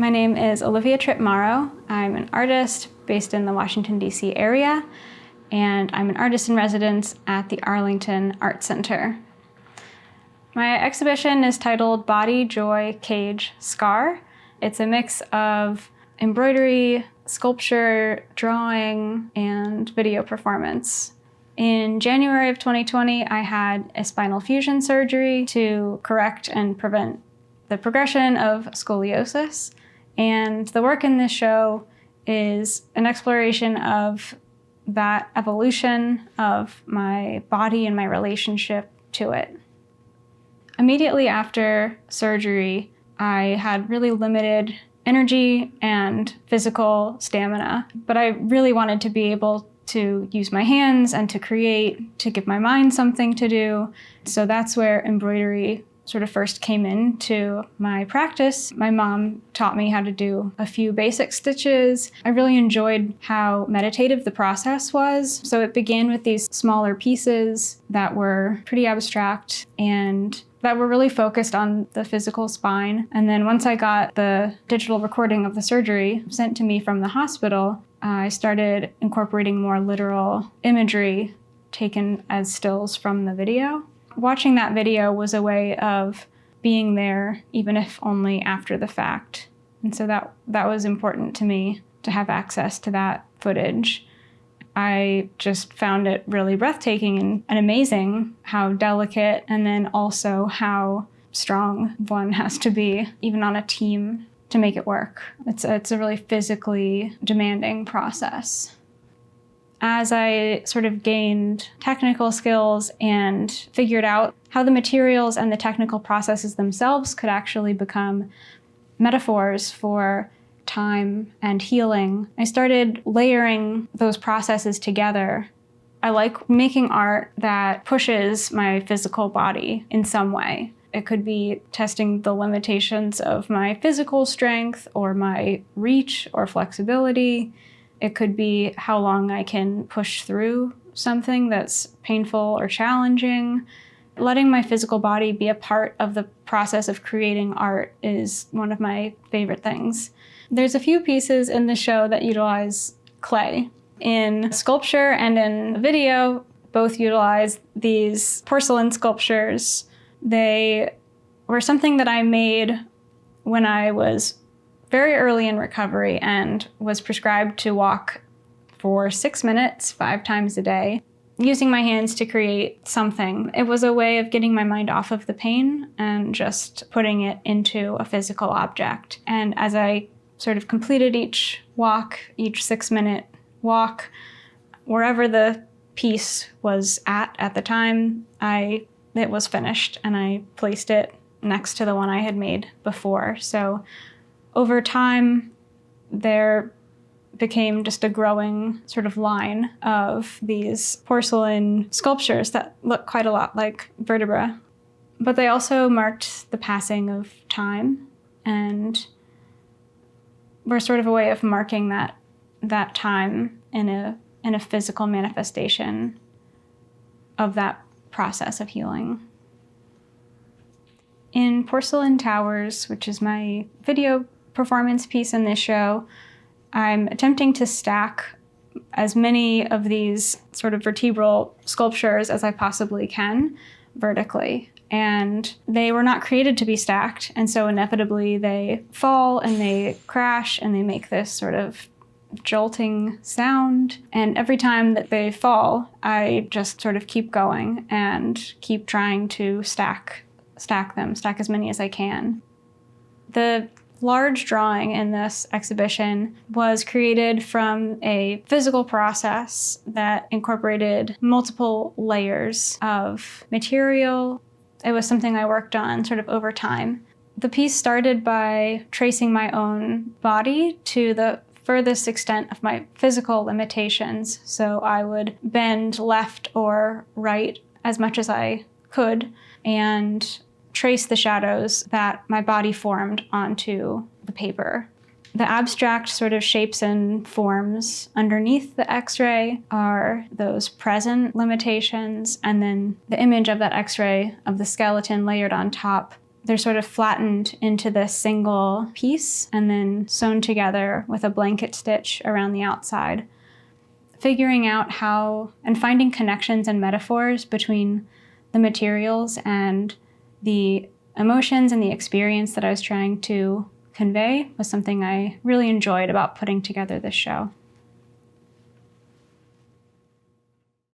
My name is Olivia Tripp Morrow. I'm an artist based in the Washington, D.C. area, and I'm an artist in residence at the Arlington Arts Center. My exhibition is titled Body, Joy, Cage, Scar. It's a mix of embroidery, sculpture, drawing, and video performance. In January of 2020, I had a spinal fusion surgery to correct and prevent the progression of scoliosis. And the work in this show is an exploration of that evolution of my body and my relationship to it. Immediately after surgery, I had really limited energy and physical stamina, but I really wanted to be able to use my hands and to create, to give my mind something to do. So that's where embroidery sort of first came into my practice. My mom taught me how to do a few basic stitches. I really enjoyed how meditative the process was. So it began with these smaller pieces that were pretty abstract and that were really focused on the physical spine. And then once I got the digital recording of the surgery sent to me from the hospital, I started incorporating more literal imagery taken as stills from the video. Watching that video was a way of being there, even if only after the fact. And so that was important to me, to have access to that footage. I just found it really breathtaking and amazing how delicate, and then also how strong one has to be, even on a team, to make it work. It's a really physically demanding process. As I sort of gained technical skills and figured out how the materials and the technical processes themselves could actually become metaphors for time and healing, I started layering those processes together. I like making art that pushes my physical body in some way. It could be testing the limitations of my physical strength or my reach or flexibility. It could be how long I can push through something that's painful or challenging. Letting my physical body be a part of the process of creating art is one of my favorite things. There's a few pieces in the show that utilize clay. In sculpture and in video, both utilize these porcelain sculptures. They were something that I made when I was very early in recovery and was prescribed to walk for 6 minutes, 5 times a day, using my hands to create something. It was a way of getting my mind off of the pain and just putting it into a physical object. And as I sort of completed each walk, each 6-minute walk, wherever the piece was at the time, it was finished, and I placed it next to the one I had made before. So over time, there became just a growing sort of line of these porcelain sculptures that look quite a lot like vertebra. But they also marked the passing of time and were sort of a way of marking that time in a physical manifestation of that process of healing. In Porcelain Towers, which is my video performance piece in this show, I'm attempting to stack as many of these sort of vertebral sculptures as I possibly can vertically. And they were not created to be stacked, and so inevitably they fall and they crash and they make this sort of jolting sound. And every time that they fall, I just sort of keep going and keep trying to stack as many as I can. The large drawing in this exhibition was created from a physical process that incorporated multiple layers of material. It was something I worked on sort of over time. The piece started by tracing my own body to the furthest extent of my physical limitations. So I would bend left or right as much as I could and trace the shadows that my body formed onto the paper. The abstract sort of shapes and forms underneath the X-ray are those present limitations, and then the image of that X-ray of the skeleton layered on top they're sort of flattened into this single piece and then sewn together with a blanket stitch around the outside. Figuring out how and finding connections and metaphors between the materials and the emotions and the experience that I was trying to convey was something I really enjoyed about putting together this show.